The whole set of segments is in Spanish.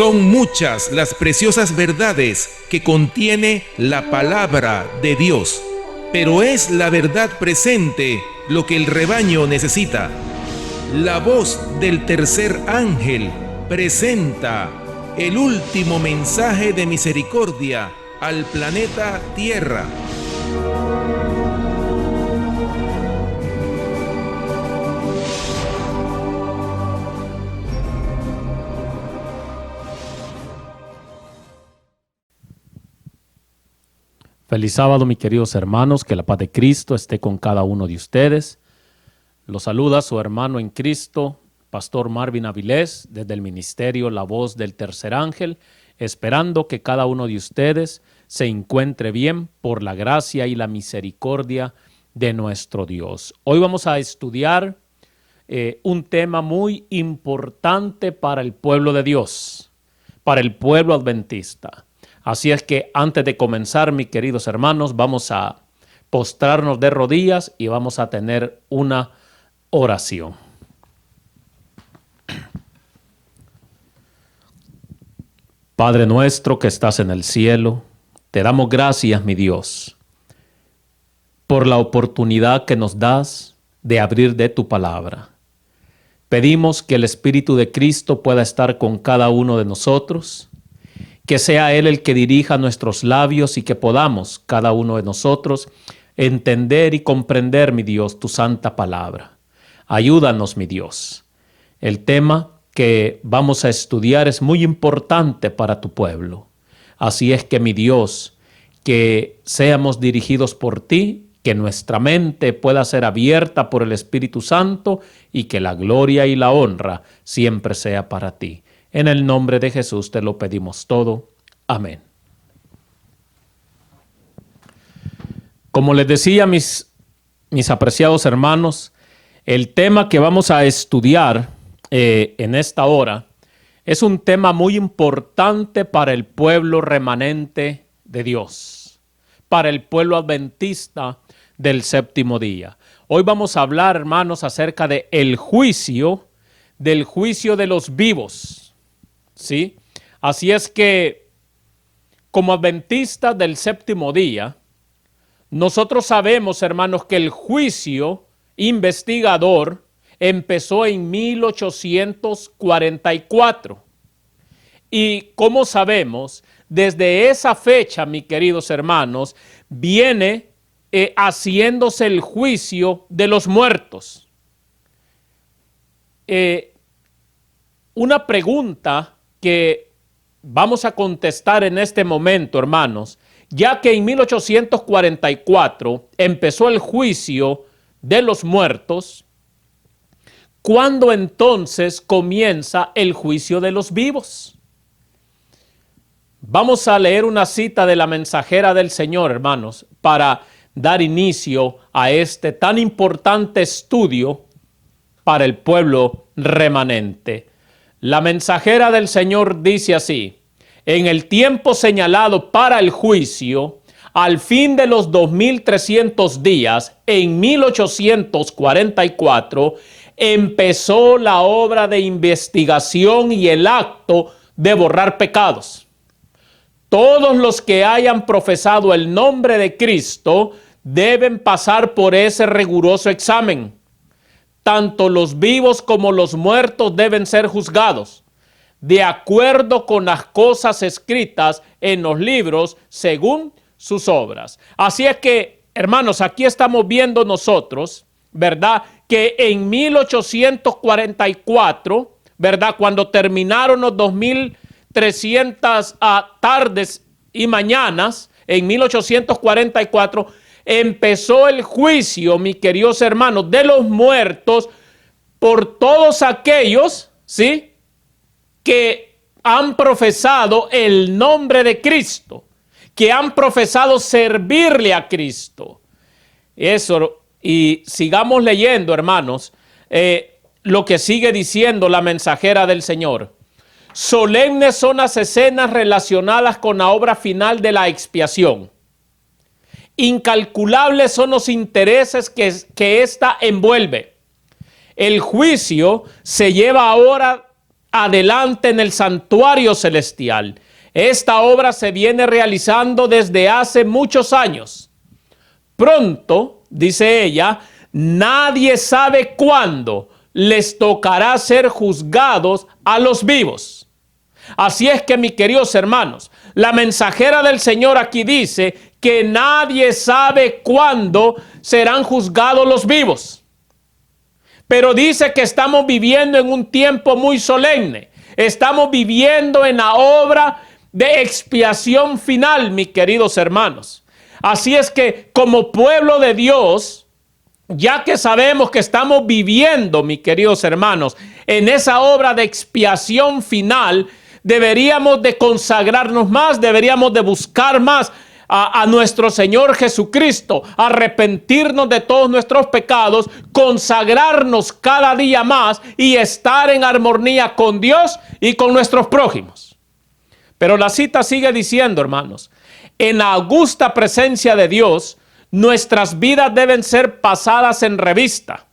Son muchas las preciosas verdades que contiene la palabra de Dios, pero es la verdad presente lo que el rebaño necesita. La voz del tercer ángel presenta el último mensaje de misericordia al planeta Tierra. Feliz sábado, mis queridos hermanos, que la paz de Cristo esté con cada uno de ustedes. Los saluda su hermano en Cristo, Pastor Marvin Avilés, desde el ministerio La Voz del Tercer Ángel, esperando que cada uno de ustedes se encuentre bien por la gracia y la misericordia de nuestro Dios. Hoy vamos a estudiar un tema muy importante para el pueblo de Dios, para el pueblo adventista. Así es que antes de comenzar, mis queridos hermanos, vamos a postrarnos de rodillas y vamos a tener una oración. Padre nuestro que estás en el cielo, te damos gracias, mi Dios, por la oportunidad que nos das de abrir de tu palabra. Pedimos que el Espíritu de Cristo pueda estar con cada uno de nosotros, que sea Él el que dirija nuestros labios y que podamos, cada uno de nosotros, entender y comprender, mi Dios, tu santa palabra. Ayúdanos, mi Dios. El tema que vamos a estudiar es muy importante para tu pueblo. Así es que, mi Dios, que seamos dirigidos por ti, que nuestra mente pueda ser abierta por el Espíritu Santo y que la gloria y la honra siempre sea para ti. En el nombre de Jesús te lo pedimos todo. Amén. Como les decía, mis apreciados hermanos, el tema que vamos a estudiar en esta hora es un tema muy importante para el pueblo remanente de Dios, para el pueblo adventista del séptimo día. Hoy vamos a hablar, hermanos, acerca del juicio de los vivos. ¿Sí? Así es que, como adventistas del séptimo día, nosotros sabemos, hermanos, que el juicio investigador empezó en 1844. Y como sabemos, desde esa fecha, mis queridos hermanos, viene haciéndose el juicio de los muertos. Una pregunta que vamos a contestar en este momento, hermanos, ya que en 1844 empezó el juicio de los muertos, ¿cuándo entonces comienza el juicio de los vivos? Vamos a leer una cita de la mensajera del Señor, hermanos, para dar inicio a este tan importante estudio para el pueblo remanente. La mensajera del Señor dice así: en el tiempo señalado para el juicio, al fin de los 2300 días, en 1844, empezó la obra de investigación y el acto de borrar pecados. Todos los que hayan profesado el nombre de Cristo deben pasar por ese riguroso examen. Tanto los vivos como los muertos deben ser juzgados, de acuerdo con las cosas escritas en los libros, según sus obras. Así es que, hermanos, aquí estamos viendo nosotros, ¿verdad?, que en 1844, ¿verdad?, cuando terminaron los 2300 tardes y mañanas, en 1844, empezó el juicio, mis queridos hermanos, de los muertos por todos aquellos, ¿sí?, que han profesado el nombre de Cristo, que han profesado servirle a Cristo. Eso, y sigamos leyendo, hermanos, lo que sigue diciendo la mensajera del Señor. Solemnes son las escenas relacionadas con la obra final de la expiación. Incalculables son los intereses que ésta envuelve. El juicio se lleva ahora adelante en el santuario celestial. Esta obra se viene realizando desde hace muchos años. Pronto, dice ella, nadie sabe cuándo les tocará ser juzgados a los vivos. Así es que, mis queridos hermanos, la mensajera del Señor aquí dice que nadie sabe cuándo serán juzgados los vivos. Pero dice que estamos viviendo en un tiempo muy solemne. Estamos viviendo en la obra de expiación final, mis queridos hermanos. Así es que, como pueblo de Dios, ya que sabemos que estamos viviendo, mis queridos hermanos, en esa obra de expiación final, deberíamos de consagrarnos más, deberíamos de buscar más a nuestro Señor Jesucristo, arrepentirnos de todos nuestros pecados, consagrarnos cada día más y estar en armonía con Dios y con nuestros prójimos. Pero la cita sigue diciendo, hermanos, en la augusta presencia de Dios, nuestras vidas deben ser pasadas en revista.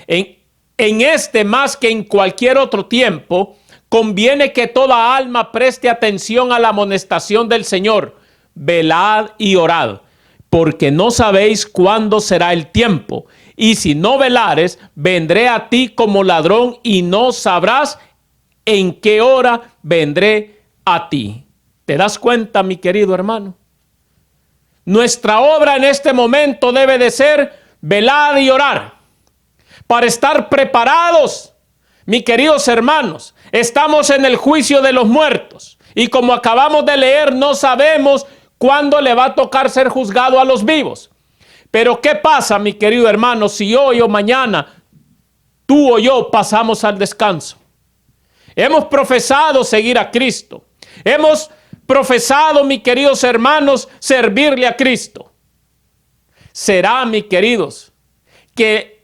En este más que en cualquier otro tiempo, conviene que toda alma preste atención a la amonestación del Señor. Velad y orad, porque no sabéis cuándo será el tiempo. Y si no velares, vendré a ti como ladrón y no sabrás en qué hora vendré a ti. ¿Te das cuenta, mi querido hermano? Nuestra obra en este momento debe de ser velar y orar para estar preparados. Mis queridos hermanos, estamos en el juicio de los muertos y como acabamos de leer, no sabemos cuándo le va a tocar ser juzgado a los vivos. Pero ¿qué pasa, mi querido hermano, si hoy o mañana tú o yo pasamos al descanso? Hemos profesado seguir a Cristo. Hemos profesado, mis queridos hermanos, servirle a Cristo. Será, mis queridos, que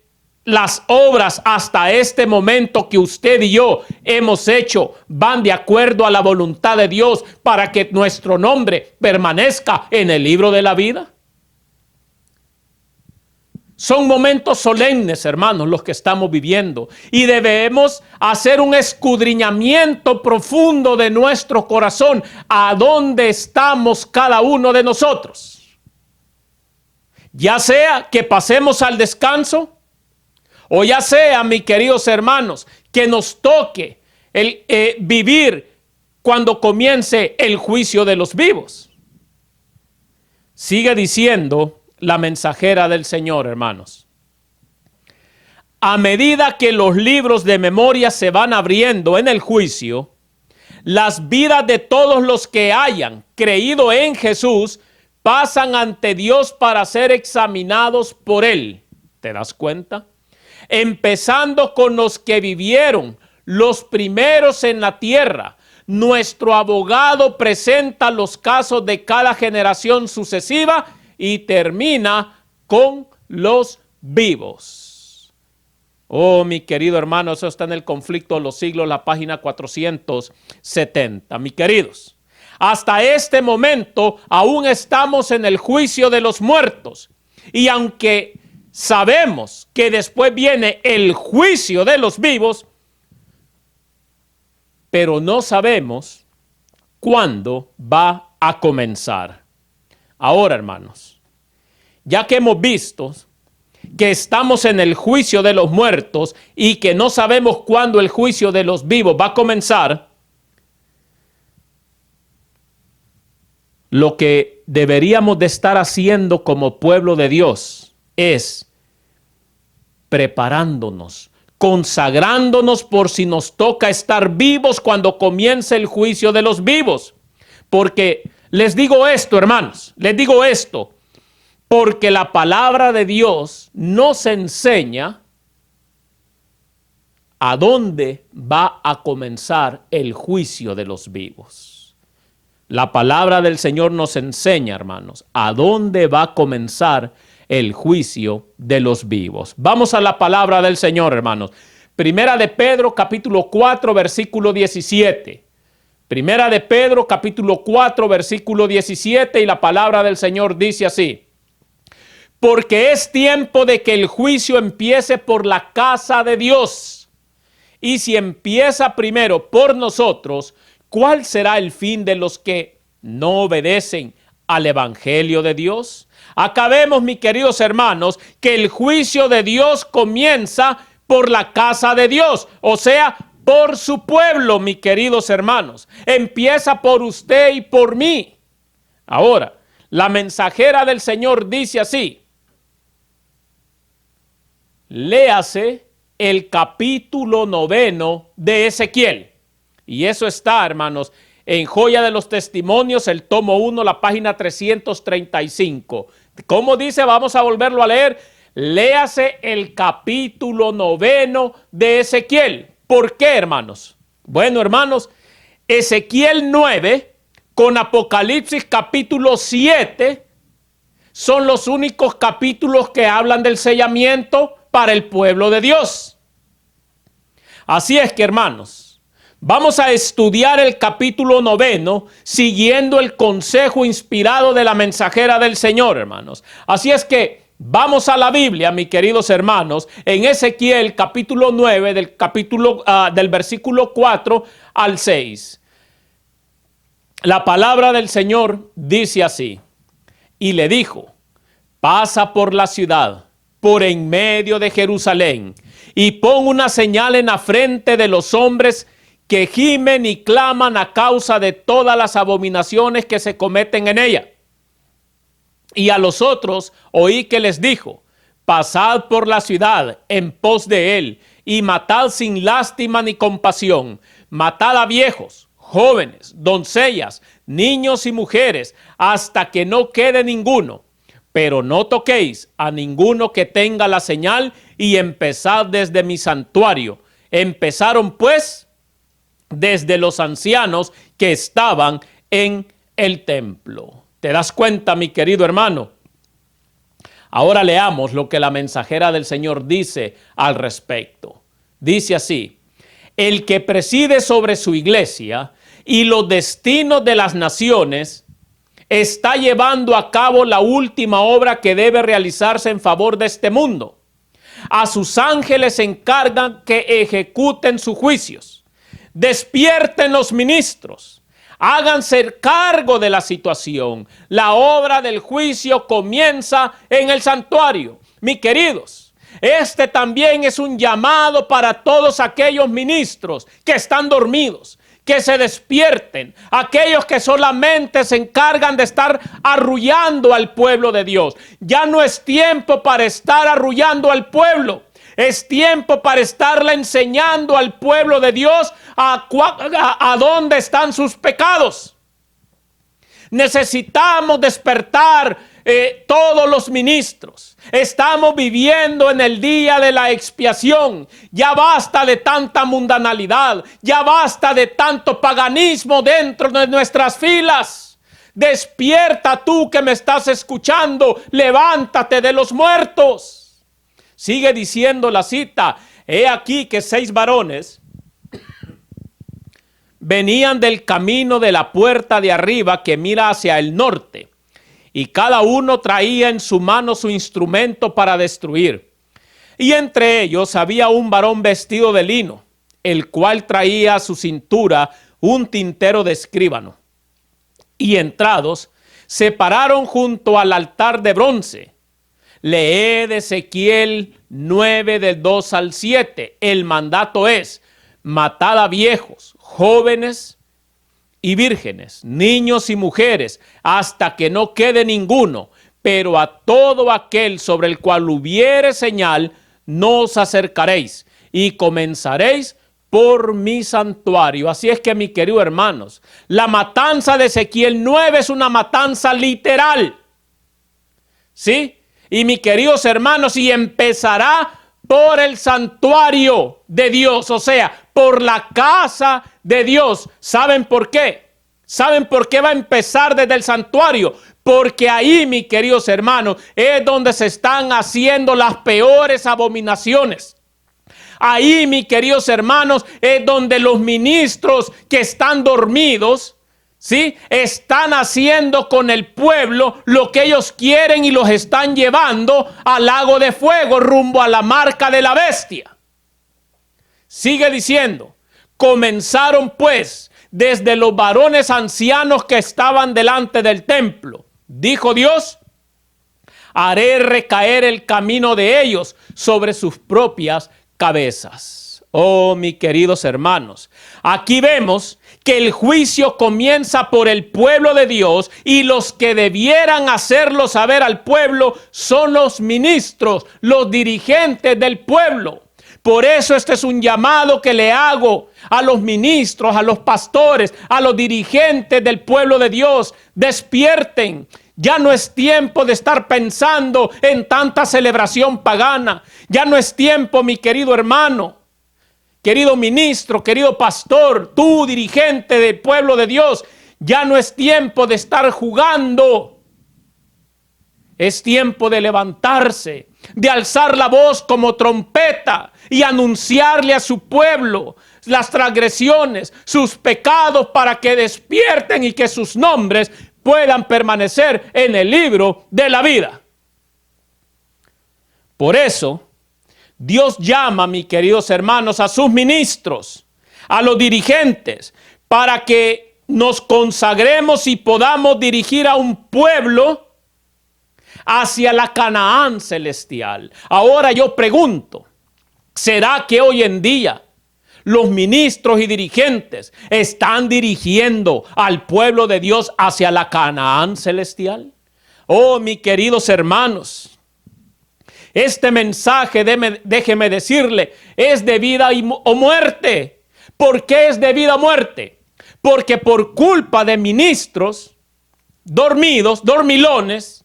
las obras hasta este momento que usted y yo hemos hecho van de acuerdo a la voluntad de Dios para que nuestro nombre permanezca en el libro de la vida. Son momentos solemnes, hermanos, los que estamos viviendo y debemos hacer un escudriñamiento profundo de nuestro corazón a dónde estamos cada uno de nosotros. Ya sea que pasemos al descanso o ya sea, mis queridos hermanos, que nos toque vivir cuando comience el juicio de los vivos. Sigue diciendo la mensajera del Señor, hermanos. A medida que los libros de memoria se van abriendo en el juicio, las vidas de todos los que hayan creído en Jesús pasan ante Dios para ser examinados por Él. ¿Te das cuenta? Empezando con los que vivieron, los primeros en la tierra. Nuestro abogado presenta los casos de cada generación sucesiva y termina con los vivos. Oh, mi querido hermano, eso está en el Conflicto de los Siglos, la página 470. Mis queridos, hasta este momento aún estamos en el juicio de los muertos. Y aunque sabemos que después viene el juicio de los vivos, pero no sabemos cuándo va a comenzar. Ahora, hermanos, ya que hemos visto que estamos en el juicio de los muertos y que no sabemos cuándo el juicio de los vivos va a comenzar, lo que deberíamos de estar haciendo como pueblo de Dios es preparándonos, consagrándonos por si nos toca estar vivos cuando comience el juicio de los vivos. Porque les digo esto, hermanos, les digo esto, porque la palabra de Dios nos enseña a dónde va a comenzar el juicio de los vivos. La palabra del Señor nos enseña, hermanos, a dónde va a comenzar el juicio de los vivos. Vamos a la palabra del Señor, hermanos. Primera de Pedro, capítulo 4, versículo 17. Primera de Pedro, capítulo 4, versículo 17, y la palabra del Señor dice así: porque es tiempo de que el juicio empiece por la casa de Dios. Y si empieza primero por nosotros, ¿cuál será el fin de los que no obedecen al Evangelio de Dios? Acá vemos, mis queridos hermanos, que el juicio de Dios comienza por la casa de Dios, o sea, por su pueblo, mis queridos hermanos. Empieza por usted y por mí. Ahora, la mensajera del Señor dice así: léase el capítulo 9 de Ezequiel. Y eso está, hermanos, en Joya de los Testimonios, el tomo 1, la página 335. ¿Cómo dice? Vamos a volverlo a leer. Léase el capítulo 9 de Ezequiel. ¿Por qué, hermanos? Bueno, hermanos, Ezequiel 9 con Apocalipsis capítulo 7 son los únicos capítulos que hablan del sellamiento para el pueblo de Dios. Así es que, hermanos, vamos a estudiar el capítulo 9 siguiendo el consejo inspirado de la mensajera del Señor, hermanos. Así es que vamos a la Biblia, mis queridos hermanos, en Ezequiel capítulo 9 del versículo 4 al 6. La palabra del Señor dice así: y le dijo, pasa por la ciudad, por en medio de Jerusalén, y pon una señal en la frente de los hombres que gimen y claman a causa de todas las abominaciones que se cometen en ella. Y a los otros oí que les dijo, pasad por la ciudad en pos de él, y matad sin lástima ni compasión, matad a viejos, jóvenes, doncellas, niños y mujeres, hasta que no quede ninguno. Pero no toquéis a ninguno que tenga la señal, y empezad desde mi santuario. Empezaron pues desde los ancianos que estaban en el templo. ¿Te das cuenta, mi querido hermano? Ahora leamos lo que la mensajera del Señor dice al respecto. Dice así: el que preside sobre su iglesia y los destinos de las naciones está llevando a cabo la última obra que debe realizarse en favor de este mundo. A sus ángeles encargan que ejecuten sus juicios. Despierten los ministros. Háganse cargo de la situación. La obra del juicio comienza en el santuario. Mis queridos, este también es un llamado para todos aquellos ministros que están dormidos, que se despierten, aquellos que solamente se encargan de estar arrullando al pueblo de Dios. Ya no es tiempo para estar arrullando al pueblo. Es tiempo para estarle enseñando al pueblo de Dios a dónde están sus pecados. Necesitamos despertar todos los ministros. Estamos viviendo en el día de la expiación. Ya basta de tanta mundanalidad. Ya basta de tanto paganismo dentro de nuestras filas. Despierta tú que me estás escuchando. Levántate de los muertos. Sigue diciendo la cita: he aquí que 6 varones venían del camino de la puerta de arriba que mira hacia el norte, y cada uno traía en su mano su instrumento para destruir. Y entre ellos había un varón vestido de lino, el cual traía a su cintura un tintero de escribano. Y entrados, se pararon junto al altar de bronce. Lee de Ezequiel 9 del 2 al 7. El mandato es: matad a viejos, jóvenes y vírgenes, niños y mujeres, hasta que no quede ninguno. Pero a todo aquel sobre el cual hubiere señal, no os acercaréis, y comenzaréis por mi santuario. Así es que, mis queridos hermanos, la matanza de Ezequiel 9 es una matanza literal. ¿Sí? Y mis queridos hermanos, y empezará por el santuario de Dios, o sea, por la casa de Dios. ¿Saben por qué? ¿Saben por qué va a empezar desde el santuario? Porque ahí, mis queridos hermanos, es donde se están haciendo las peores abominaciones. Ahí, mis queridos hermanos, es donde los ministros que están dormidos, ¿sí?, están haciendo con el pueblo lo que ellos quieren y los están llevando al lago de fuego, rumbo a la marca de la bestia. Sigue diciendo, comenzaron pues desde los varones ancianos que estaban delante del templo. Dijo Dios, haré recaer el camino de ellos sobre sus propias cabezas. Oh, mis queridos hermanos, aquí vemos que el juicio comienza por el pueblo de Dios y los que debieran hacerlo saber al pueblo son los ministros, los dirigentes del pueblo. Por eso este es un llamado que le hago a los ministros, a los pastores, a los dirigentes del pueblo de Dios. Despierten. Ya no es tiempo de estar pensando en tanta celebración pagana. Ya no es tiempo, mi querido hermano, querido ministro, querido pastor, tú dirigente del pueblo de Dios. Ya no es tiempo de estar jugando. Es tiempo de levantarse, de alzar la voz como trompeta y anunciarle a su pueblo las transgresiones, sus pecados, para que despierten y que sus nombres puedan permanecer en el libro de la vida. Por eso, Dios llama, mis queridos hermanos, a sus ministros, a los dirigentes, para que nos consagremos y podamos dirigir a un pueblo hacia la Canaán celestial. Ahora yo pregunto, ¿será que hoy en día los ministros y dirigentes están dirigiendo al pueblo de Dios hacia la Canaán celestial? Oh, mis queridos hermanos, este mensaje, déjeme decirle, es de vida o muerte. ¿Por qué es de vida o muerte? Porque por culpa de ministros dormidos, dormilones,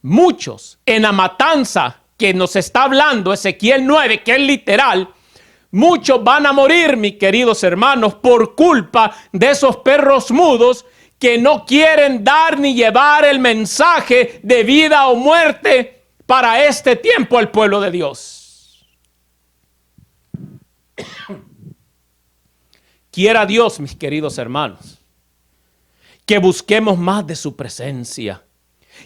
muchos en la matanza que nos está hablando Ezequiel 9, que es literal, muchos van a morir, mis queridos hermanos, por culpa de esos perros mudos que no quieren dar ni llevar el mensaje de vida o muerte para este tiempo al pueblo de Dios. Quiera Dios, mis queridos hermanos, que busquemos más de su presencia,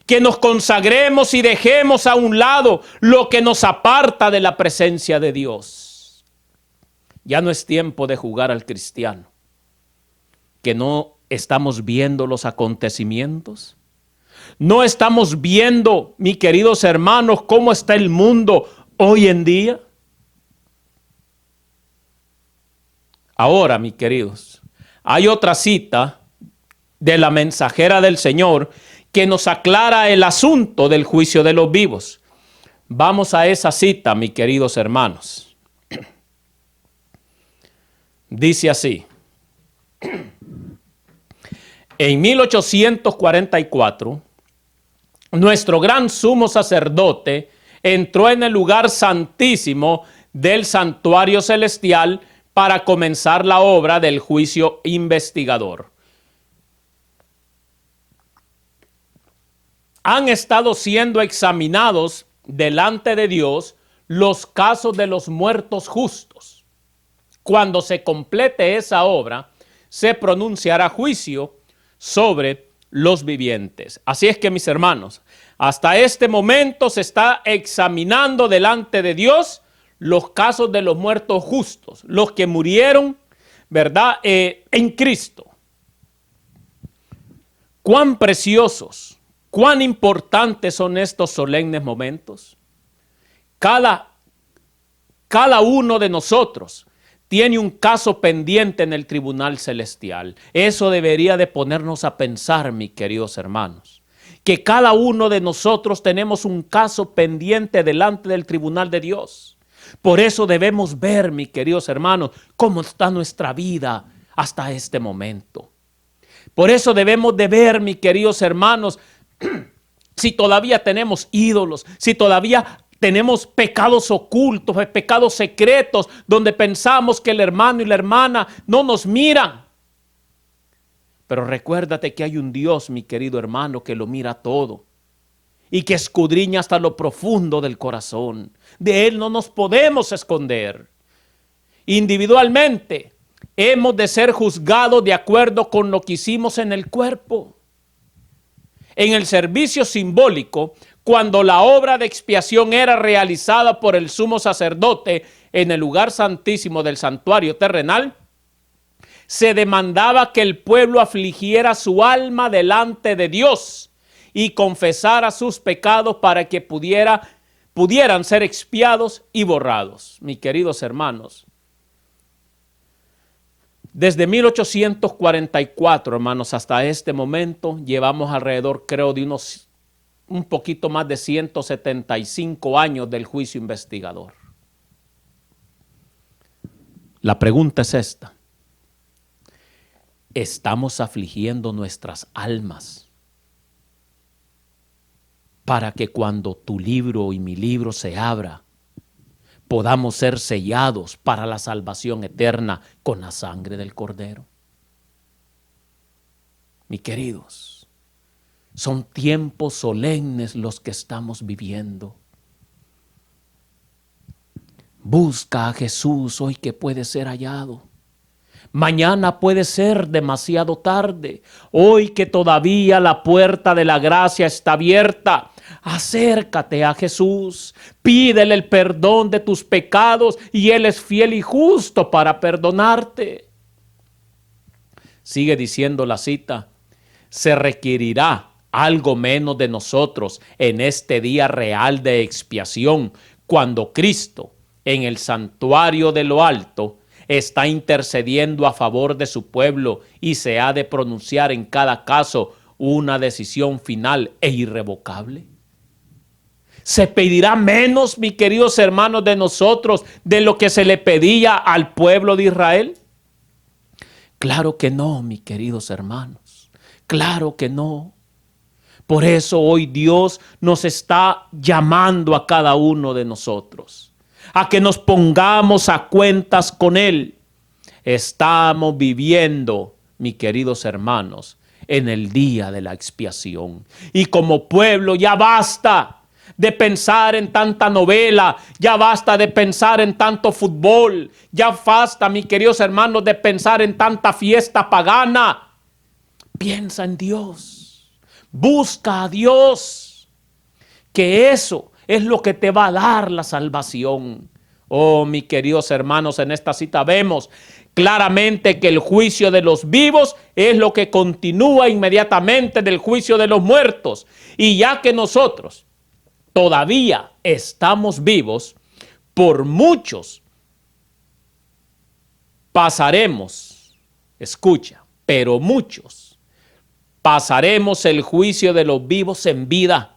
que nos consagremos y dejemos a un lado lo que nos aparta de la presencia de Dios. Ya no es tiempo de jugar al cristiano, que no estamos viendo los acontecimientos. No estamos viendo, mis queridos hermanos, cómo está el mundo hoy en día. Ahora, mis queridos, hay otra cita de la mensajera del Señor que nos aclara el asunto del juicio de los vivos. Vamos a esa cita, mis queridos hermanos. Dice así: en 1844, nuestro gran sumo sacerdote entró en el lugar santísimo del santuario celestial para comenzar la obra del juicio investigador. Han estado siendo examinados delante de Dios los casos de los muertos justos. Cuando se complete esa obra, se pronunciará juicio sobre los vivientes. Así es que, mis hermanos, hasta este momento se está examinando delante de Dios los casos de los muertos justos, los que murieron, ¿verdad?, en Cristo. Cuán preciosos, cuán importantes son estos solemnes momentos. Cada uno de nosotros tiene un caso pendiente en el tribunal celestial. Eso debería de ponernos a pensar, mis queridos hermanos, que cada uno de nosotros tenemos un caso pendiente delante del tribunal de Dios. Por eso debemos ver, mis queridos hermanos, cómo está nuestra vida hasta este momento. Por eso debemos de ver, mis queridos hermanos, si todavía tenemos ídolos, si todavía tenemos pecados ocultos, pecados secretos, donde pensamos que el hermano y la hermana no nos miran. Pero recuérdate que hay un Dios, mi querido hermano, que lo mira todo y que escudriña hasta lo profundo del corazón. De Él no nos podemos esconder. Individualmente hemos de ser juzgados de acuerdo con lo que hicimos en el cuerpo. En el servicio simbólico, cuando la obra de expiación era realizada por el sumo sacerdote en el lugar santísimo del santuario terrenal, se demandaba que el pueblo afligiera su alma delante de Dios y confesara sus pecados para que pudieran ser expiados y borrados. Mis queridos hermanos, desde 1844, hermanos, hasta este momento, llevamos alrededor, creo, de un poquito más de 175 años del juicio investigador. La pregunta es esta: ¿estamos afligiendo nuestras almas para que cuando tu libro y mi libro se abra, podamos ser sellados para la salvación eterna con la sangre del Cordero? Mis queridos, son tiempos solemnes los que estamos viviendo. Busca a Jesús hoy que puede ser hallado. Mañana puede ser demasiado tarde. Hoy que todavía la puerta de la gracia está abierta, acércate a Jesús, pídele el perdón de tus pecados y Él es fiel y justo para perdonarte. Sigue diciendo la cita: se requerirá algo menos de nosotros en este día real de expiación, cuando Cristo, en el santuario de lo alto, está intercediendo a favor de su pueblo y se ha de pronunciar en cada caso una decisión final e irrevocable. ¿Se pedirá menos, mis queridos hermanos, de nosotros de lo que se le pedía al pueblo de Israel? Claro que no, mis queridos hermanos. Claro que no. Por eso hoy Dios nos está llamando a cada uno de nosotros a que nos pongamos a cuentas con Él. Estamos viviendo, mis queridos hermanos, en el día de la expiación. Y como pueblo ya basta de pensar en tanta novela, ya basta de pensar en tanto fútbol, ya basta, mis queridos hermanos, de pensar en tanta fiesta pagana. Piensa en Dios, busca a Dios, que eso es lo que te va a dar la salvación. Oh, mis queridos hermanos, en esta cita vemos claramente que el juicio de los vivos es lo que continúa inmediatamente del juicio de los muertos. Y ya que nosotros todavía estamos vivos, por muchos pasaremos, escucha, pero muchos pasaremos el juicio de los vivos en vida.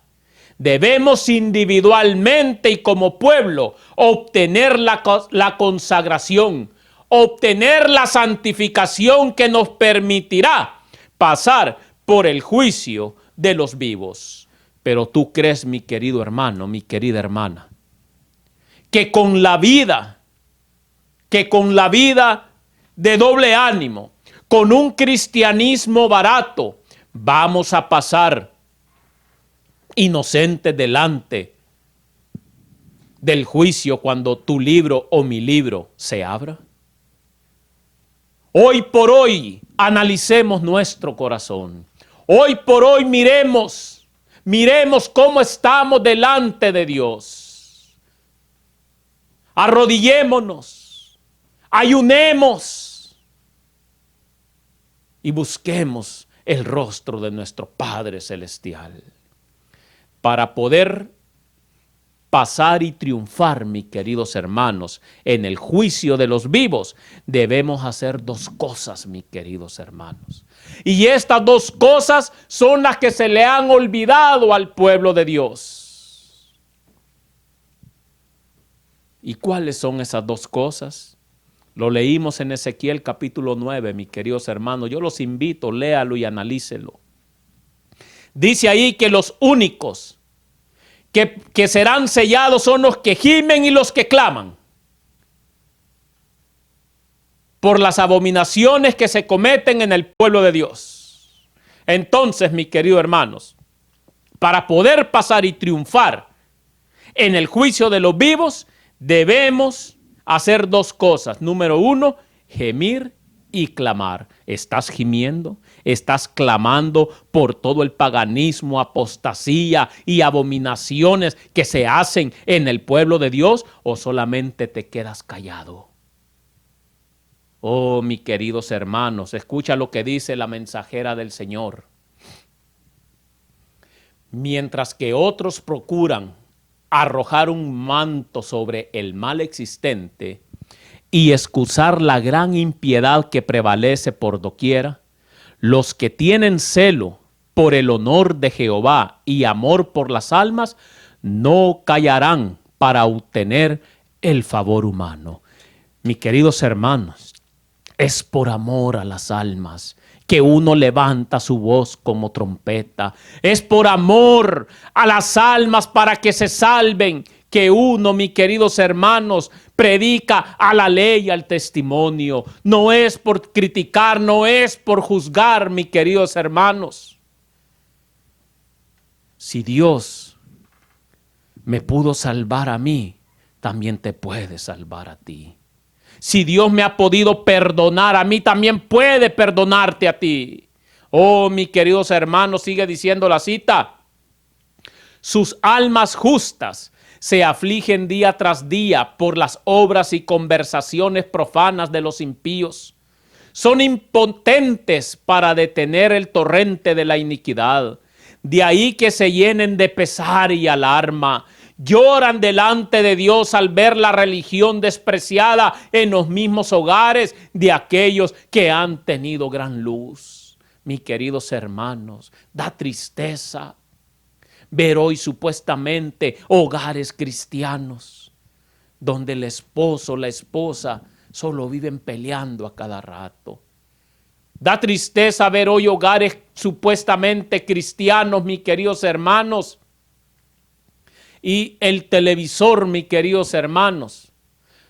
Debemos individualmente y como pueblo obtener la consagración, obtener la santificación que nos permitirá pasar por el juicio de los vivos. Pero tú crees, mi querido hermano, mi querida hermana, que con la vida de doble ánimo, con un cristianismo barato, vamos a pasar inocente delante del juicio cuando tu libro o mi libro se abra? Hoy por hoy analicemos nuestro corazón. Hoy por hoy miremos cómo estamos delante de Dios. Arrodillémonos, ayunemos y busquemos el rostro de nuestro Padre Celestial. Para poder pasar y triunfar, mis queridos hermanos, en el juicio de los vivos, debemos hacer dos cosas, mis queridos hermanos. Y estas dos cosas son las que se le han olvidado al pueblo de Dios. ¿Y cuáles son esas dos cosas? Lo leímos en Ezequiel capítulo 9, mis queridos hermanos. Yo los invito, léalo y analícelo. Dice ahí que los únicos que serán sellados son los que gimen y los que claman por las abominaciones que se cometen en el pueblo de Dios. Entonces, mis queridos hermanos, para poder pasar y triunfar en el juicio de los vivos, debemos hacer dos cosas. Número uno, gemir y clamar. ¿Estás gimiendo? ¿Estás clamando por todo el paganismo, apostasía y abominaciones que se hacen en el pueblo de Dios? ¿O solamente te quedas callado? Oh, mis queridos hermanos, escucha lo que dice la mensajera del Señor. Mientras que otros procuran arrojar un manto sobre el mal existente y excusar la gran impiedad que prevalece por doquiera, los que tienen celo por el honor de Jehová y amor por las almas, no callarán para obtener el favor humano. Mis queridos hermanos, es por amor a las almas que uno levanta su voz como trompeta. Es por amor a las almas para que se salven que uno, mis queridos hermanos, predica a la ley y al testimonio. No es por criticar, no es por juzgar, mis queridos hermanos. Si Dios me pudo salvar a mí, también te puede salvar a ti. Si Dios me ha podido perdonar a mí, también puede perdonarte a ti. Oh, mis queridos hermanos, sigue diciendo la cita. Sus almas justas se afligen día tras día por las obras y conversaciones profanas de los impíos. Son impotentes para detener el torrente de la iniquidad. De ahí que se llenen de pesar y alarma. Lloran delante de Dios al ver la religión despreciada en los mismos hogares de aquellos que han tenido gran luz. Mis queridos hermanos, da tristeza ver hoy supuestamente hogares cristianos donde el esposo, la esposa solo viven peleando a cada rato. Da tristeza ver hoy hogares supuestamente cristianos, mis queridos hermanos, y el televisor, mis queridos hermanos,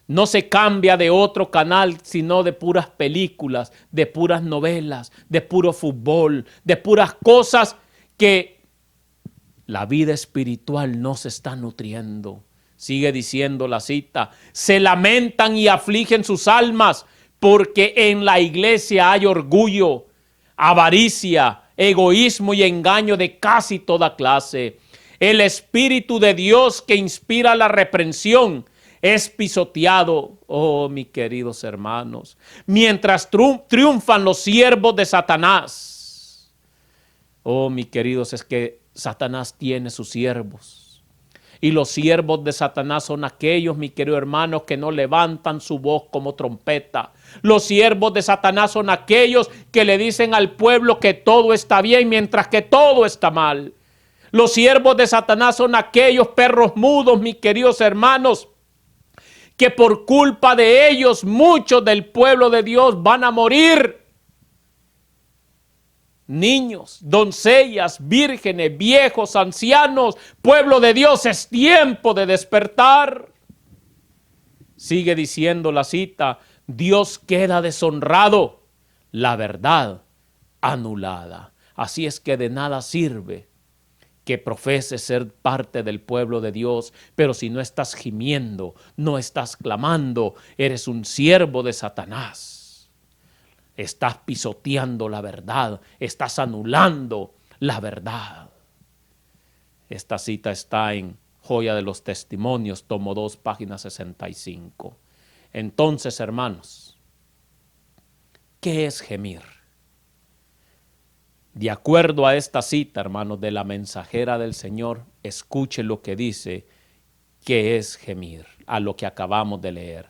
no se cambia de otro canal, sino de puras películas, de puras novelas, de puro fútbol, de puras cosas que la vida espiritual no se está nutriendo. Sigue diciendo la cita, se lamentan y afligen sus almas porque en la iglesia hay orgullo, avaricia, egoísmo y engaño de casi toda clase. El Espíritu de Dios que inspira la reprensión es pisoteado, oh mis queridos hermanos, mientras triunfan los siervos de Satanás. Oh mis queridos, es que Satanás tiene sus siervos. Y los siervos de Satanás son aquellos, mis queridos hermanos, que no levantan su voz como trompeta. Los siervos de Satanás son aquellos que le dicen al pueblo que todo está bien mientras que todo está mal. Los siervos de Satanás son aquellos perros mudos, mis queridos hermanos, que por culpa de ellos muchos del pueblo de Dios van a morir. Niños, doncellas, vírgenes, viejos, ancianos, pueblo de Dios, es tiempo de despertar. Sigue diciendo la cita, Dios queda deshonrado, la verdad anulada. Así es que de nada sirve que profeses ser parte del pueblo de Dios, pero si no estás gimiendo, no estás clamando, eres un siervo de Satanás. Estás pisoteando la verdad, estás anulando la verdad. Esta cita está en Joya de los Testimonios, tomo 2, página 65. Entonces, hermanos, ¿qué es gemir? De acuerdo a esta cita, hermanos, de la mensajera del Señor, escuche lo que dice, ¿qué es gemir? A lo que acabamos de leer.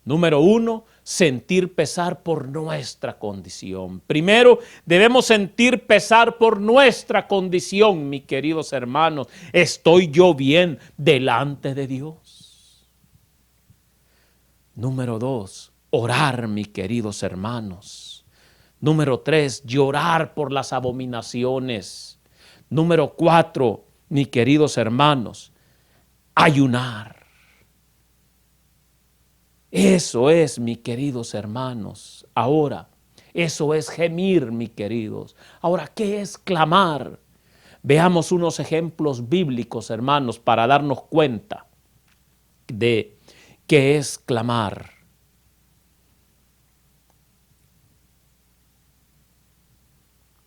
Número 1, sentir pesar por nuestra condición. Primero, debemos sentir pesar por nuestra condición, mis queridos hermanos. ¿Estoy yo bien delante de Dios? Número 2, orar, mis queridos hermanos. Número 3, llorar por las abominaciones. Número 4, mis queridos hermanos, ayunar. Eso es, mis queridos hermanos. Ahora, eso es gemir, mis queridos. Ahora, ¿qué es clamar? Veamos unos ejemplos bíblicos, hermanos, para darnos cuenta de qué es clamar.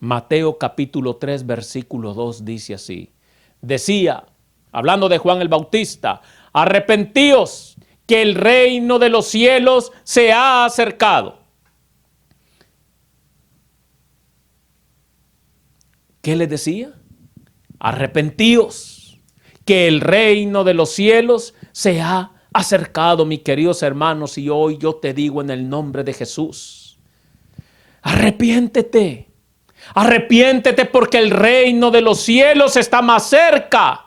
Mateo capítulo 3, versículo 2 dice así. Decía, hablando de Juan el Bautista, arrepentíos, que el reino de los cielos se ha acercado. ¿Qué les decía? Arrepentíos, que el reino de los cielos se ha acercado, mis queridos hermanos, y hoy yo te digo en el nombre de Jesús, arrepiéntete, arrepiéntete porque el reino de los cielos está más cerca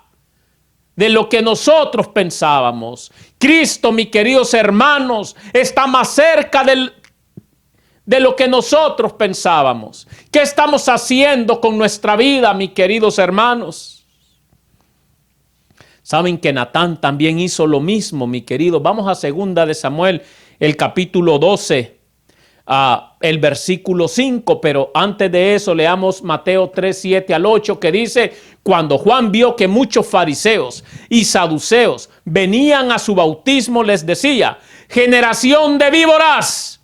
de lo que nosotros pensábamos. Cristo, mis queridos hermanos, está más cerca de lo que nosotros pensábamos. ¿Qué estamos haciendo con nuestra vida, mis queridos hermanos? Saben que Natán también hizo lo mismo, mi querido. Vamos a 2 de Samuel, el capítulo 12, el versículo 5, pero antes de eso leamos Mateo 3, 7 al 8, que dice: cuando Juan vio que muchos fariseos y saduceos venían a su bautismo, les decía: generación de víboras,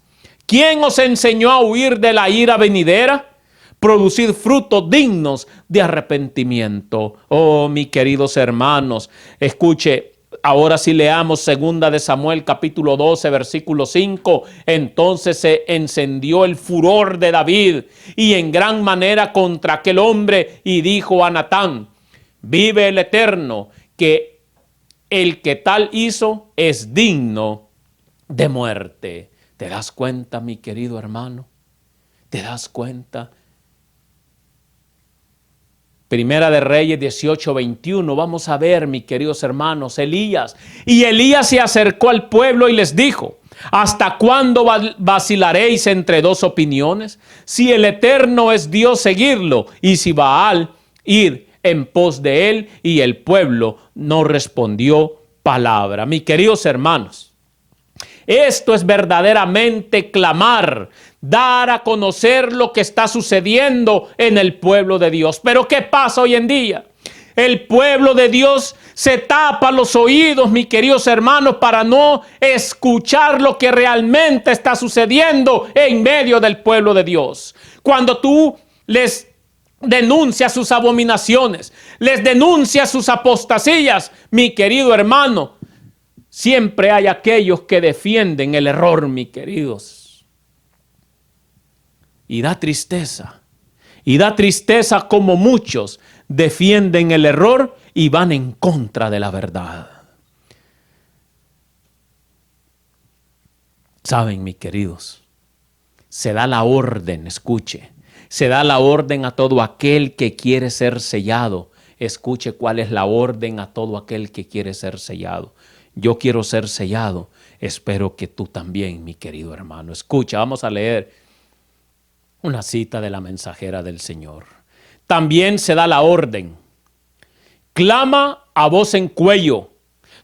¿quién os enseñó a huir de la ira venidera? Producir frutos dignos de arrepentimiento. Oh, mis queridos hermanos, escuche. Ahora sí leamos 2 de Samuel capítulo 12 versículo 5. Entonces se encendió el furor de David y en gran manera contra aquel hombre, y dijo a Natán: vive el Eterno, que el que tal hizo es digno de muerte. ¿Te das cuenta, mi querido hermano? ¿Te das cuenta? Primera de Reyes 18:21, vamos a ver, mis queridos hermanos, Elías. Y Elías se acercó al pueblo y les dijo: ¿hasta cuándo vacilaréis entre dos opiniones? Si el Eterno es Dios, seguidlo, y si Baal, ir en pos de él. Y el pueblo no respondió palabra. Mis queridos hermanos, esto es verdaderamente clamar, dar a conocer lo que está sucediendo en el pueblo de Dios. Pero ¿qué pasa hoy en día? El pueblo de Dios se tapa los oídos, mis queridos hermanos, para no escuchar lo que realmente está sucediendo en medio del pueblo de Dios. Cuando tú les denuncias sus abominaciones, les denuncias sus apostasías, mi querido hermano, siempre hay aquellos que defienden el error, mis queridos. Y da tristeza como muchos defienden el error y van en contra de la verdad. Saben, mis queridos, se da la orden, escuche, se da la orden a todo aquel que quiere ser sellado. Escuche cuál es la orden a todo aquel que quiere ser sellado. Yo quiero ser sellado, espero que tú también, mi querido hermano. Escucha, vamos a leer una cita de la mensajera del Señor. También se da la orden: clama a voz en cuello,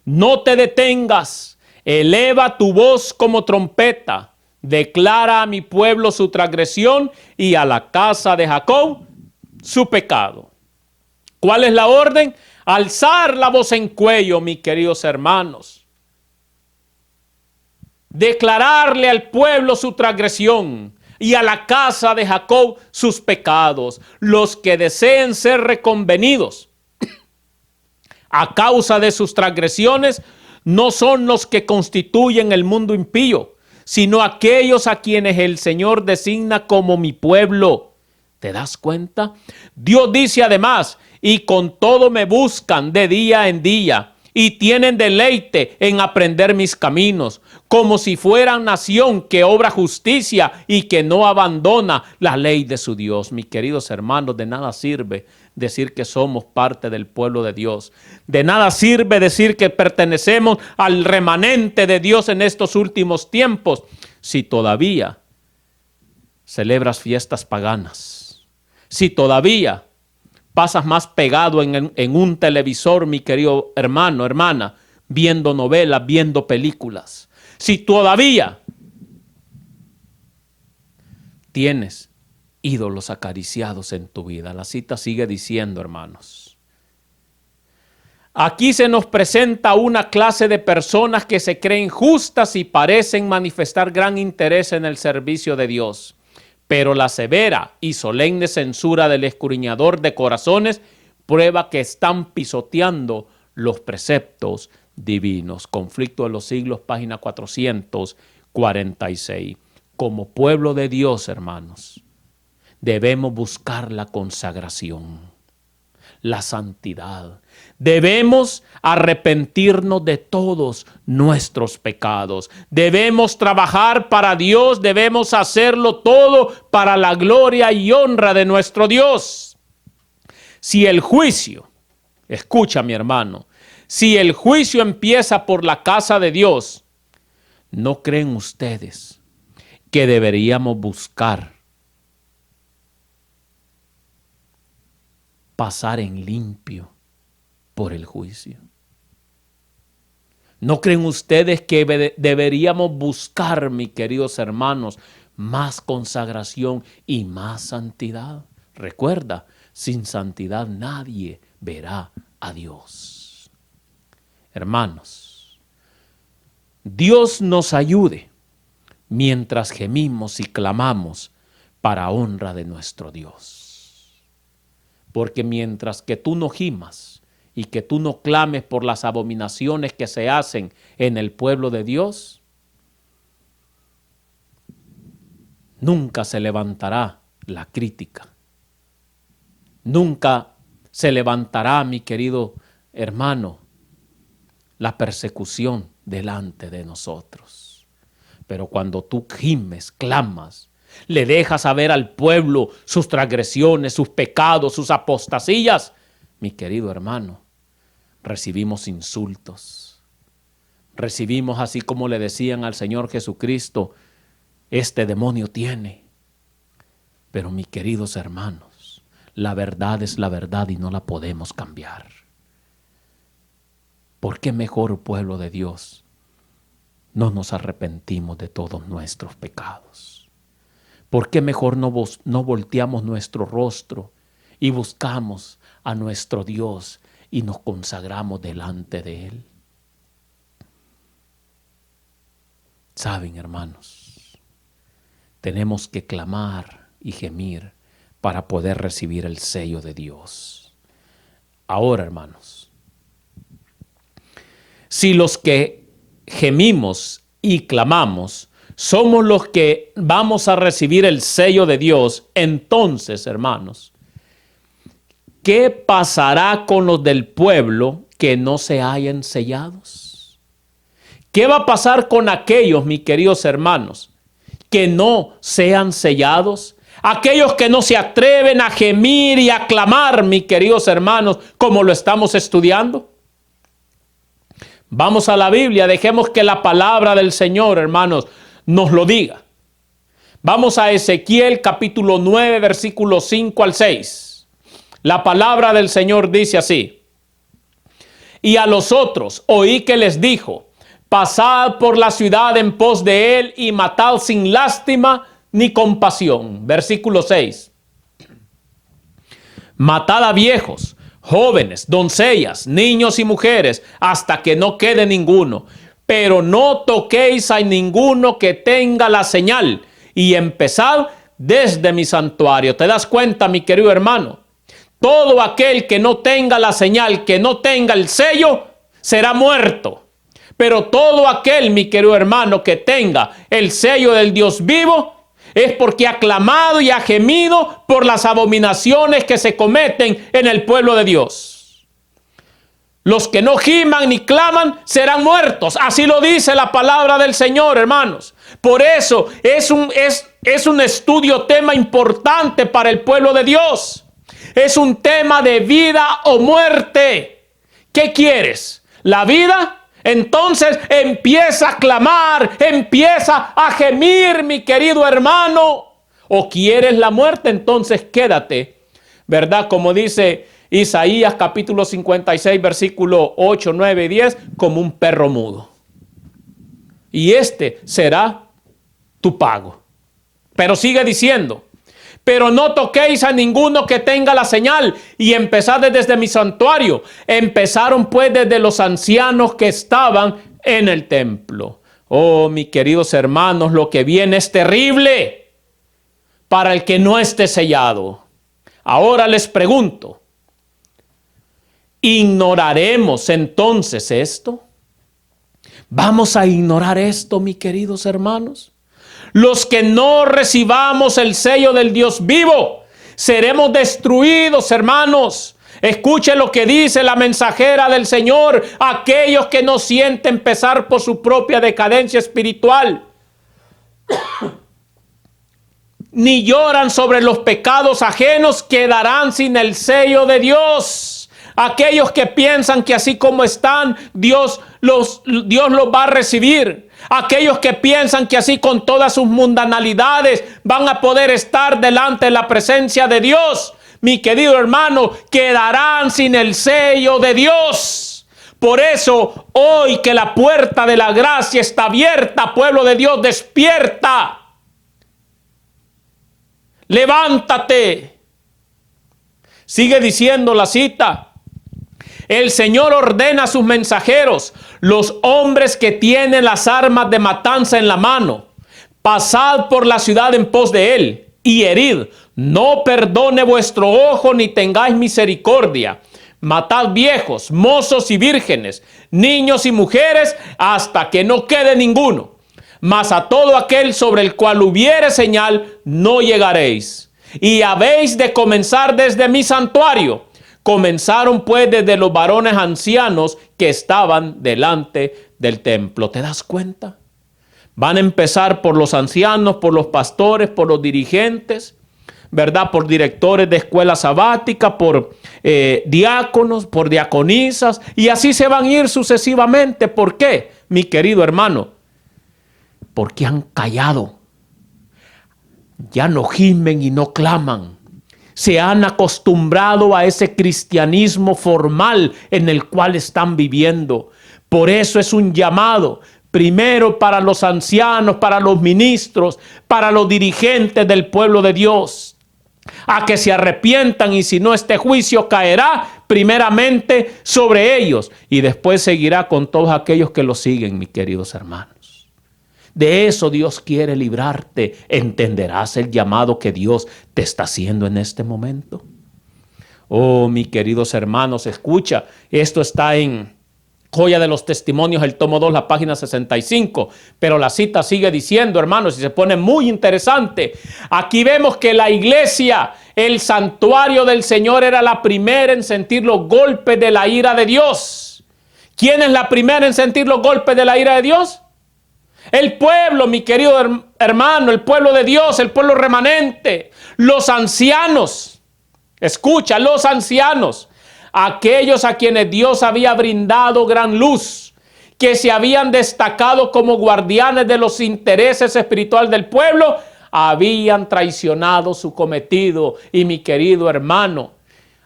no te detengas, eleva tu voz como trompeta, declara a mi pueblo su transgresión y a la casa de Jacob su pecado. ¿Cuál es la orden? Alzar la voz en cuello, mis queridos hermanos. Declararle al pueblo su transgresión y a la casa de Jacob sus pecados. Los que deseen ser reconvenidos a causa de sus transgresiones no son los que constituyen el mundo impío, sino aquellos a quienes el Señor designa como mi pueblo. ¿Te das cuenta? Dios dice además: y con todo me buscan de día en día, y tienen deleite en aprender mis caminos, como si fueran nación que obra justicia y que no abandona la ley de su Dios. Mis queridos hermanos, de nada sirve decir que somos parte del pueblo de Dios. De nada sirve decir que pertenecemos al remanente de Dios en estos últimos tiempos, si todavía celebras fiestas paganas, si todavía pasas más pegado en un televisor, mi querido hermano, hermana, viendo novelas, viendo películas. Si todavía tienes ídolos acariciados en tu vida. La cita sigue diciendo, hermanos: aquí se nos presenta una clase de personas que se creen justas y parecen manifestar gran interés en el servicio de Dios, Pero la severa y solemne censura del escudriñador de corazones prueba que están pisoteando los preceptos divinos. Conflicto de los siglos, página 446. Como pueblo de Dios, hermanos, debemos buscar la consagración, la santidad. Debemos arrepentirnos de todos nuestros pecados. Debemos trabajar para Dios. Debemos hacerlo todo para la gloria y honra de nuestro Dios. Si el juicio, escucha mi hermano, si el juicio empieza por la casa de Dios, ¿no creen ustedes que deberíamos buscar pasar en limpio por el juicio? ¿No creen ustedes que deberíamos buscar, mis queridos hermanos, más consagración y más santidad? Recuerda, sin santidad nadie verá a Dios. Hermanos, Dios nos ayude mientras gemimos y clamamos para honra de nuestro Dios. Porque mientras que tú no gimas y que tú no clames por las abominaciones que se hacen en el pueblo de Dios, nunca se levantará la crítica. Nunca se levantará, mi querido hermano, la persecución delante de nosotros. Pero cuando tú gimes, clamas, le dejas saber al pueblo sus transgresiones, sus pecados, sus apostasías, mi querido hermano, recibimos insultos. Recibimos, así como le decían al Señor Jesucristo, este demonio tiene. Pero mis queridos hermanos, la verdad es la verdad y no la podemos cambiar. ¿Por qué mejor, pueblo de Dios, no nos arrepentimos de todos nuestros pecados? ¿Por qué mejor no volteamos nuestro rostro y buscamos a nuestro Dios y nos consagramos delante de Él? Saben, hermanos, tenemos que clamar y gemir para poder recibir el sello de Dios. Ahora, hermanos, si los que gemimos y clamamos somos los que vamos a recibir el sello de Dios, entonces, hermanos, ¿qué pasará con los del pueblo que no se hayan sellados? ¿Qué va a pasar con aquellos, mis queridos hermanos, que no sean sellados? Aquellos que no se atreven a gemir y a clamar, mis queridos hermanos, como lo estamos estudiando. Vamos a la Biblia, dejemos que la palabra del Señor, hermanos, nos lo diga. Vamos a Ezequiel capítulo 9, versículos 5 al 6. La palabra del Señor dice así: y a los otros oí que les dijo, pasad por la ciudad en pos de él y matad sin lástima ni compasión. Versículo 6. Matad a viejos, jóvenes, doncellas, niños y mujeres, hasta que no quede ninguno. Pero no toquéis a ninguno que tenga la señal, y empezad desde mi santuario. ¿Te das cuenta, mi querido hermano? Todo aquel que no tenga la señal, que no tenga el sello, será muerto. Pero todo aquel, mi querido hermano, que tenga el sello del Dios vivo, es porque ha clamado y ha gemido por las abominaciones que se cometen en el pueblo de Dios. Los que no giman ni claman serán muertos. Así lo dice la palabra del Señor, hermanos. Por eso es un estudio, tema importante para el pueblo de Dios. Es un tema de vida o muerte. ¿Qué quieres? ¿La vida? Entonces empieza a clamar, empieza a gemir, mi querido hermano. ¿O quieres la muerte? Entonces quédate, ¿verdad? Como dice Isaías capítulo 56, versículo 8, 9 y 10, como un perro mudo. Y este será tu pago. Pero sigue diciendo: pero no toquéis a ninguno que tenga la señal, y empezad desde mi santuario. Empezaron pues desde los ancianos que estaban en el templo. Oh, mis queridos hermanos, lo que viene es terrible. para el que no esté sellado. Ahora les pregunto, ¿ignoraremos entonces esto? ¿Vamos a ignorar esto, mis queridos hermanos? Los que no recibamos el sello del Dios vivo, seremos destruidos, hermanos. Escuche lo que dice la mensajera del Señor. Aquellos que no sienten pesar por su propia decadencia espiritual, ni lloran sobre los pecados ajenos, quedarán sin el sello de Dios. Aquellos que piensan que así como están, Dios los va a recibir. Aquellos que piensan que así con todas sus mundanalidades van a poder estar delante de la presencia de Dios, mi querido hermano, quedarán sin el sello de Dios. Por eso, hoy que la puerta de la gracia está abierta, pueblo de Dios, despierta. Levántate. Sigue diciendo la cita. El Señor ordena a sus mensajeros, los hombres que tienen las armas de matanza en la mano: pasad por la ciudad en pos de él y herid. No perdone vuestro ojo ni tengáis misericordia. Matad viejos, mozos y vírgenes, niños y mujeres, hasta que no quede ninguno. Mas a todo aquel sobre el cual hubiere señal, no llegaréis. Y habéis de comenzar desde mi santuario. Comenzaron pues desde los varones ancianos que estaban delante del templo. ¿Te das cuenta? Van a empezar por los ancianos, por los pastores, por los dirigentes, ¿verdad? Por directores de escuela sabática, por diáconos, por diaconisas, y así se van a ir sucesivamente. ¿Por qué, mi querido hermano? Porque han callado. Ya no gimen y no claman. Se han acostumbrado a ese cristianismo formal en el cual están viviendo. Por eso es un llamado, primero para los ancianos, para los ministros, para los dirigentes del pueblo de Dios, a que se arrepientan, y si no, este juicio caerá primeramente sobre ellos y después seguirá con todos aquellos que lo siguen, mis queridos hermanos. De eso Dios quiere librarte. ¿Entenderás el llamado que Dios te está haciendo en este momento? Oh, mis queridos hermanos, escucha, esto está en Joya de los Testimonios, el tomo 2, la página 65, pero la cita sigue diciendo, hermanos, y se pone muy interesante. Aquí vemos que la iglesia, el santuario del Señor, era la primera en sentir los golpes de la ira de Dios. ¿Quién es la primera en sentir los golpes de la ira de Dios? El pueblo, mi querido hermano, el pueblo de Dios, el pueblo remanente, los ancianos. Escucha, los ancianos, aquellos a quienes Dios había brindado gran luz, que se habían destacado como guardianes de los intereses espirituales del pueblo, habían traicionado su cometido. Y mi querido hermano,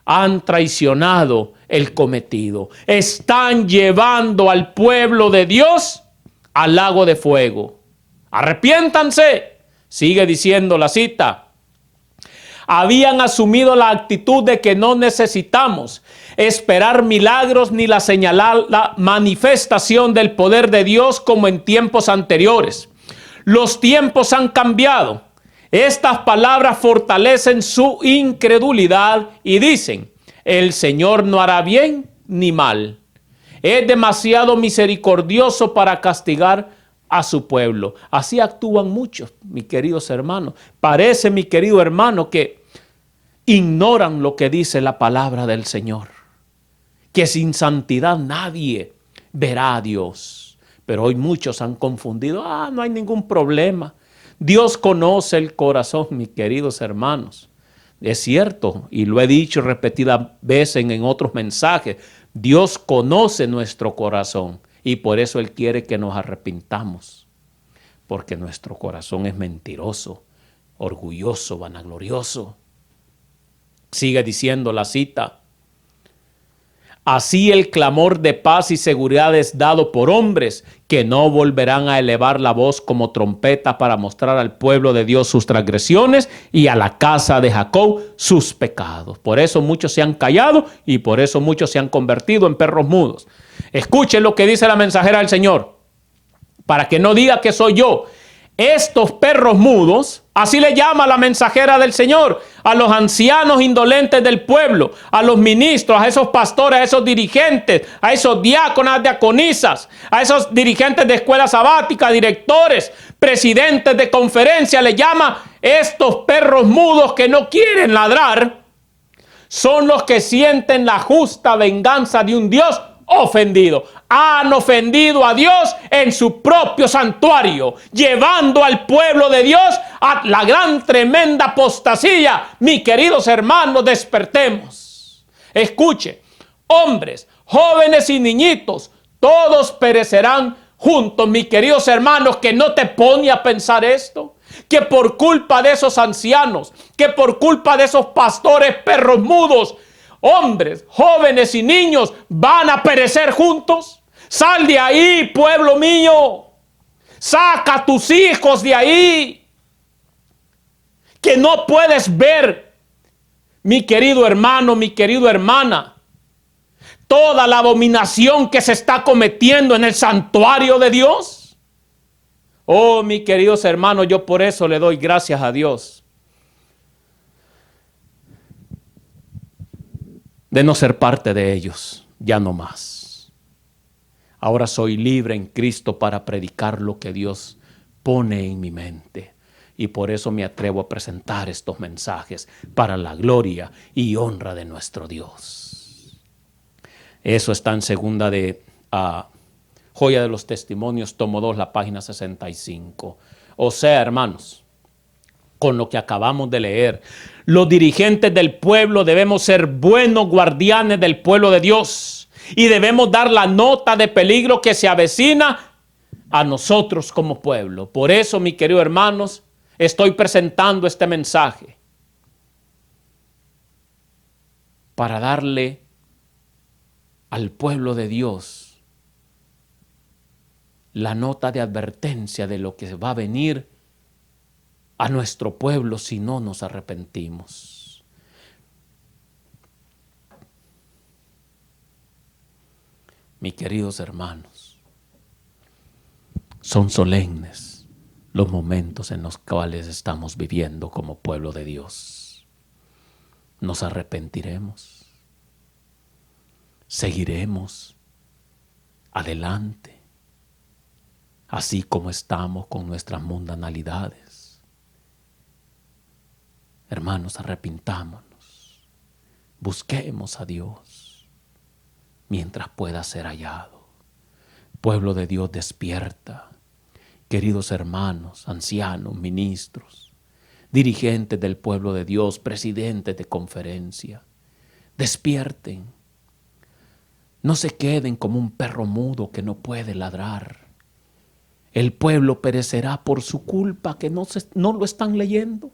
han traicionado el cometido. Están llevando al pueblo de Dios al lago de fuego. Arrepiéntanse. Sigue diciendo la cita. Habían asumido la actitud de que no necesitamos esperar milagros ni la señalada manifestación del poder de Dios como en tiempos anteriores. Los tiempos han cambiado. Estas palabras fortalecen su incredulidad y dicen: el Señor no hará bien ni mal. Es demasiado misericordioso para castigar a su pueblo. Así actúan muchos, mis queridos hermanos. Parece, mi querido hermano, que ignoran lo que dice la palabra del Señor. Que sin santidad nadie verá a Dios. Pero hoy muchos han confundido. No hay ningún problema. Dios conoce el corazón, mis queridos hermanos. Es cierto, y lo he dicho repetidas veces en otros mensajes. Dios conoce nuestro corazón y por eso Él quiere que nos arrepintamos. Porque nuestro corazón es mentiroso, orgulloso, vanaglorioso. Sigue diciendo la cita. Así el clamor de paz y seguridad es dado por hombres que no volverán a elevar la voz como trompeta para mostrar al pueblo de Dios sus transgresiones y a la casa de Jacob sus pecados. Por eso muchos se han callado y por eso muchos se han convertido en perros mudos. Escuchen lo que dice la mensajera del Señor, para que no diga que soy yo. Estos perros mudos Así le llama la mensajera del Señor a los ancianos indolentes del pueblo, a los ministros, a esos pastores, a esos dirigentes, a esos diáconas, diaconisas, a esos dirigentes de escuela sabática, directores, presidentes de conferencia. Le llama estos perros mudos que no quieren ladrar. Son los que sienten la justa venganza de un Dios ofendido. Han ofendido a Dios en su propio santuario, llevando al pueblo de Dios a la gran tremenda apostasía. Mis queridos hermanos, despertemos. Escuche, hombres, jóvenes y niñitos, todos perecerán juntos. Mis queridos hermanos, que no te pone a pensar esto, que por culpa de esos ancianos, que por culpa de esos pastores perros mudos, hombres, jóvenes y niños van a perecer juntos. Sal de ahí, pueblo mío. Saca a tus hijos de ahí. Que no puedes ver, mi querido hermano, mi querida hermana, toda la abominación que se está cometiendo en el santuario de Dios. Oh, mis queridos hermanos, yo por eso le doy gracias a Dios de no ser parte de ellos, ya no más. Ahora soy libre en Cristo para predicar lo que Dios pone en mi mente. Y por eso me atrevo a presentar estos mensajes para la gloria y honra de nuestro Dios. Eso está en segunda de Joya de los Testimonios, tomo 2, la página 65. O sea, hermanos, con lo que acabamos de leer, los dirigentes del pueblo debemos ser buenos guardianes del pueblo de Dios. Y debemos dar la nota de peligro que se avecina a nosotros como pueblo. Por eso, mis queridos hermanos, estoy presentando este mensaje para darle al pueblo de Dios la nota de advertencia de lo que va a venir a nuestro pueblo si no nos arrepentimos. Mis queridos hermanos, son solemnes los momentos en los cuales estamos viviendo como pueblo de Dios. ¿Nos arrepentiremos? ¿Seguiremos adelante, así como estamos con nuestras mundanalidades? Hermanos, arrepintámonos, busquemos a Dios mientras pueda ser hallado. Pueblo de Dios, despierta. Queridos hermanos, ancianos, ministros, dirigentes del pueblo de Dios, presidentes de conferencia, despierten. No se queden como un perro mudo que no puede ladrar. El pueblo perecerá por su culpa, que no lo están leyendo,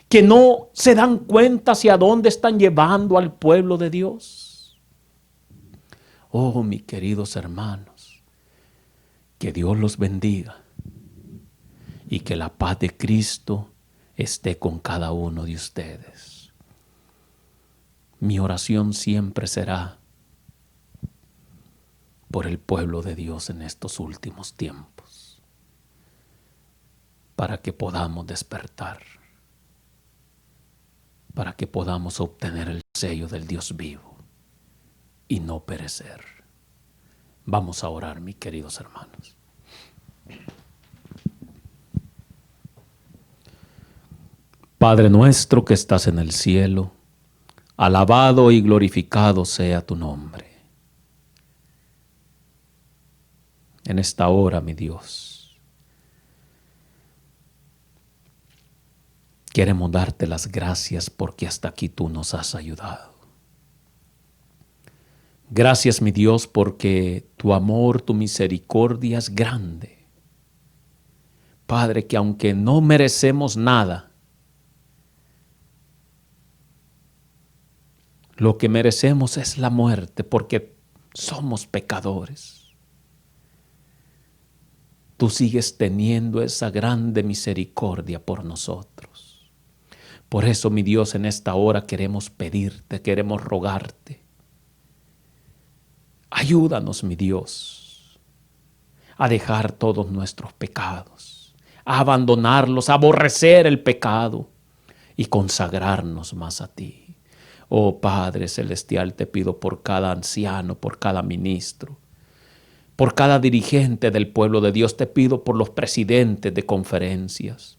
que no se dan cuenta hacia dónde están llevando al pueblo de Dios. Oh, mis queridos hermanos, que Dios los bendiga y que la paz de Cristo esté con cada uno de ustedes. Mi oración siempre será por el pueblo de Dios en estos últimos tiempos, para que podamos despertar, para que podamos obtener el sello del Dios vivo y no perecer. Vamos a orar, mis queridos hermanos. Padre nuestro que estás en el cielo, alabado y glorificado sea tu nombre. En esta hora, mi Dios, queremos darte las gracias porque hasta aquí tú nos has ayudado. Gracias, mi Dios, porque tu amor, tu misericordia es grande. Padre, que aunque no merecemos nada, lo que merecemos es la muerte porque somos pecadores. Tú sigues teniendo esa grande misericordia por nosotros. Por eso, mi Dios, en esta hora queremos pedirte, queremos rogarte. Ayúdanos, mi Dios, a dejar todos nuestros pecados, a abandonarlos, a aborrecer el pecado y consagrarnos más a ti. Oh Padre Celestial, te pido por cada anciano, por cada ministro, por cada dirigente del pueblo de Dios, te pido por los presidentes de conferencias,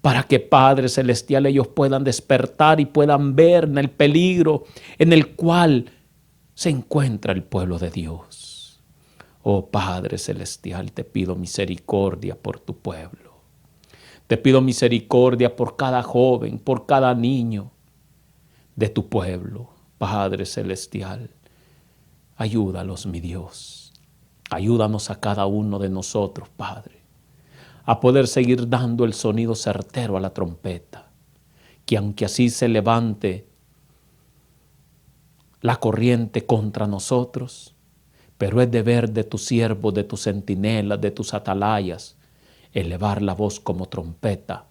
para que, Padre Celestial, ellos puedan despertar y puedan ver en el peligro en el cual se encuentra el pueblo de Dios. Oh Padre Celestial, te pido misericordia por tu pueblo. Te pido misericordia por cada joven, por cada niño de tu pueblo. Padre Celestial, ayúdalos, mi Dios. Ayúdanos a cada uno de nosotros, Padre, a poder seguir dando el sonido certero a la trompeta, que aunque así se levante la corriente contra nosotros, pero es deber de tus siervos, de tus centinelas, de tus atalayas, elevar la voz como trompeta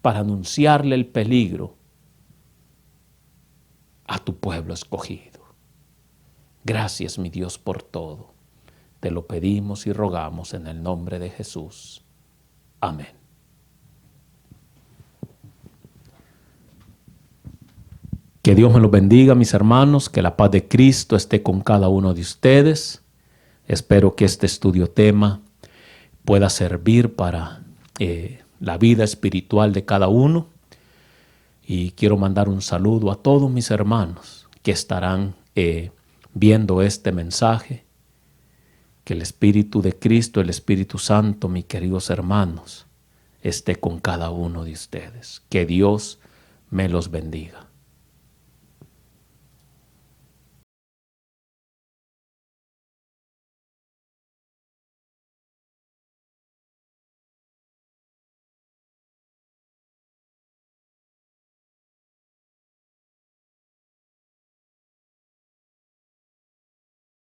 para anunciarle el peligro a tu pueblo escogido. Gracias, mi Dios, por todo. Te lo pedimos y rogamos en el nombre de Jesús. Amén. Que Dios me los bendiga, mis hermanos, que la paz de Cristo esté con cada uno de ustedes. Espero que este estudio tema pueda servir para la vida espiritual de cada uno. Y quiero mandar un saludo a todos mis hermanos que estarán viendo este mensaje. Que el Espíritu de Cristo, el Espíritu Santo, mis queridos hermanos, esté con cada uno de ustedes. Que Dios me los bendiga.